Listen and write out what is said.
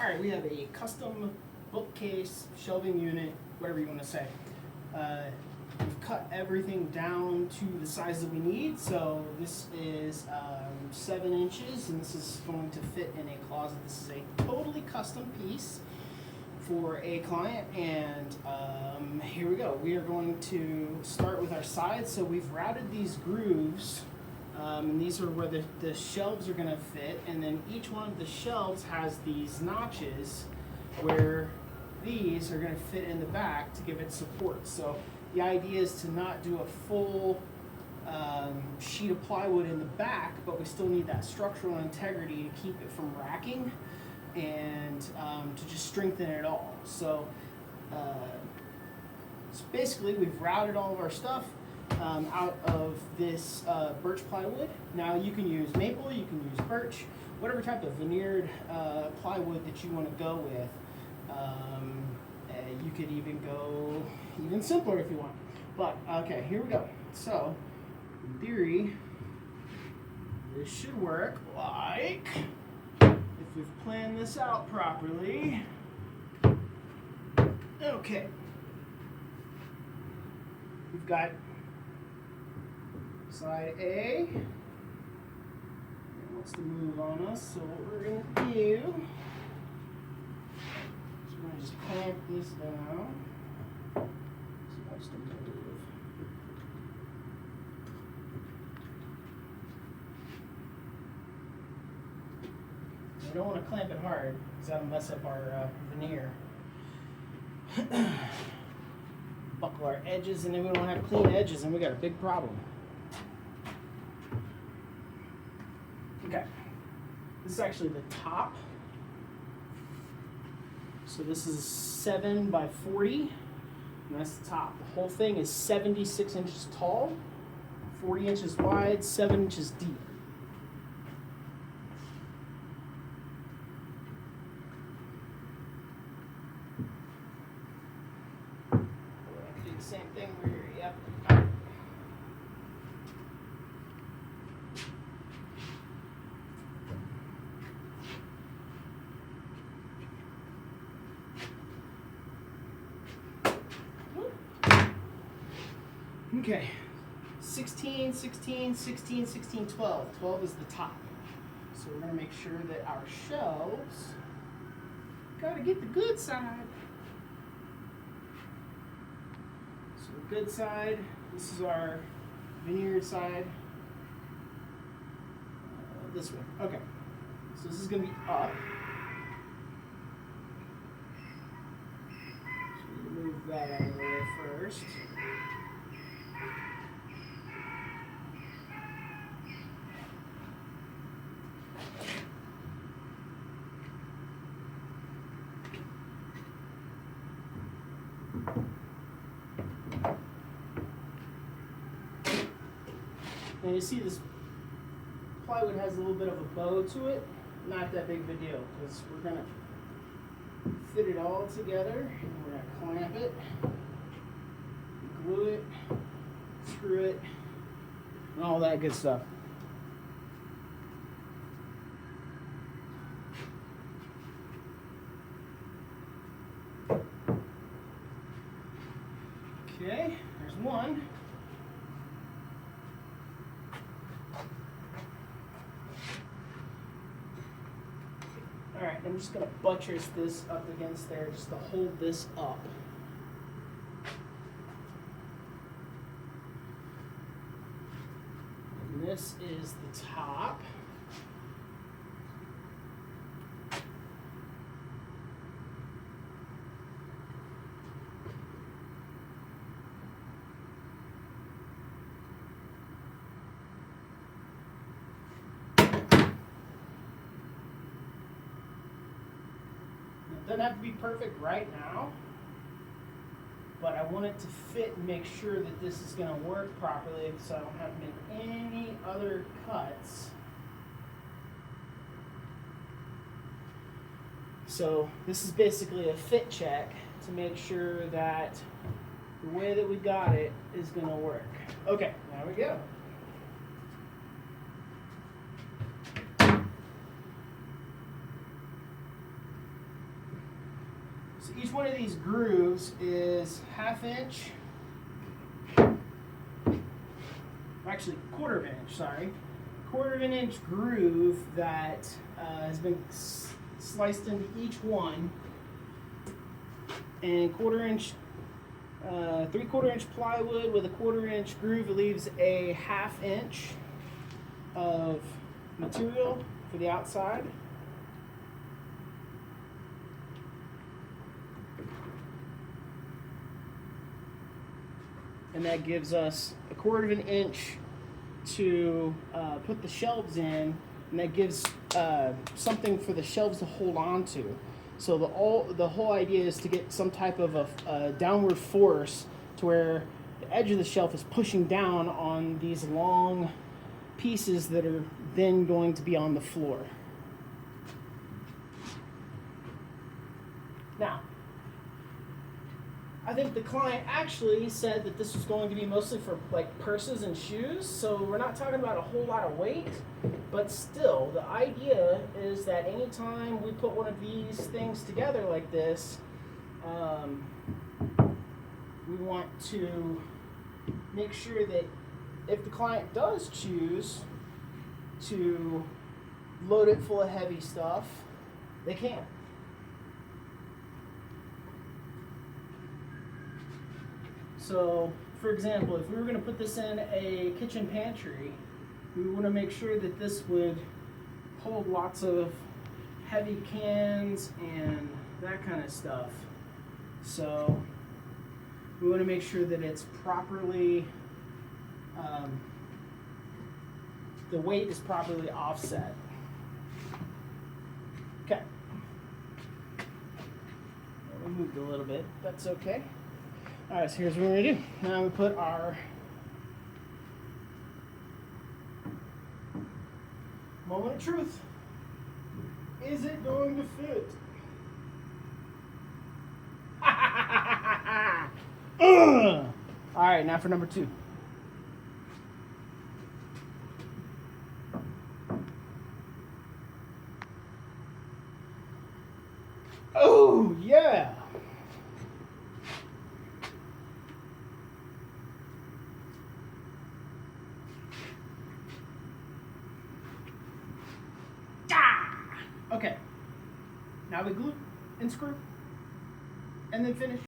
All right, we have a custom bookcase, shelving unit, whatever you want to say. We've cut everything down to the size that we need. So this is 7 inches, and this is going to fit in a closet. This is a totally custom piece for a client, and here we go. We are going to start with our sides. So we've routed these grooves, and these are where the shelves are going to fit, and then each one of the shelves has these notches where these are going to fit in the back to give it support. So the idea is to not do a full sheet of plywood in the back, but we still need that structural integrity to keep it from racking and to just strengthen it all. So basically we've routed all of our stuff out of this birch plywood. Now you can use maple, you can use birch, whatever type of veneered plywood that you want to go with. You could even go even simpler if you want. But okay, here we go. So in theory, this should work like, if we've planned this out properly. Okay. We've got side A. It wants to move on us, so what we're going to do is we're going to just clamp this down. So it wants to move. We don't want to clamp it hard because that'll mess up our veneer. Buckle our edges, and then we don't have clean edges, and we got a big problem. Okay, this is actually the top. So this is 7 by 40, and that's the top. The whole thing is 76 inches tall, 40 inches wide, 7 inches deep. Same thing where you're, yep. Okay, 16, 16, 16, 16, 12. 12 is the top. So we're gonna make sure that our shelves gotta get the good side. Good side, this is our veneered side, this way. Okay, so this is going to be up. So we move that out of the way first. And you see this plywood has a little bit of a bow to it. Not that big of a deal, because we're going to fit it all together, and we're going to clamp it, glue it, screw it, and all that good stuff. Okay, there's one. Alright, I'm just going to buttress this up against there just to hold this up. And this is the top. It doesn't have to be perfect right now, but I want it to fit and make sure that this is going to work properly so I don't have to make any other cuts. So this is basically a fit check to make sure that the way that we got it is going to work. Okay, there we go. So each one of these grooves is 1/2 inch, actually 1/4 inch, sorry. 1/4 inch groove that has been sliced into each one, and 1/4 inch, 3/4 inch plywood with a 1/4 inch groove. It leaves a 1/2 inch of material for the outside. And that gives us a 1/4 inch to put the shelves in, and that gives something for the shelves to hold on to. So the whole idea is to get some type of a downward force to where the edge of the shelf is pushing down on these long pieces that are then going to be on the floor. Now, I think the client actually said that this was going to be mostly for like purses and shoes, so we're not talking about a whole lot of weight, but still, the idea is that anytime we put one of these things together like this, we want to make sure that if the client does choose to load it full of heavy stuff, they can. So, for example, if we were going to put this in a kitchen pantry, we want to make sure that this would hold lots of heavy cans and that kind of stuff. So, we want to make sure that it's properly, the weight is properly offset. Okay. We moved a little bit, that's okay. Alright, so here's what we're going to do. Now we put our moment of truth. Is it going to fit? Alright, now for number 2. Oh, yeah! Okay, now we glue and screw and then finish.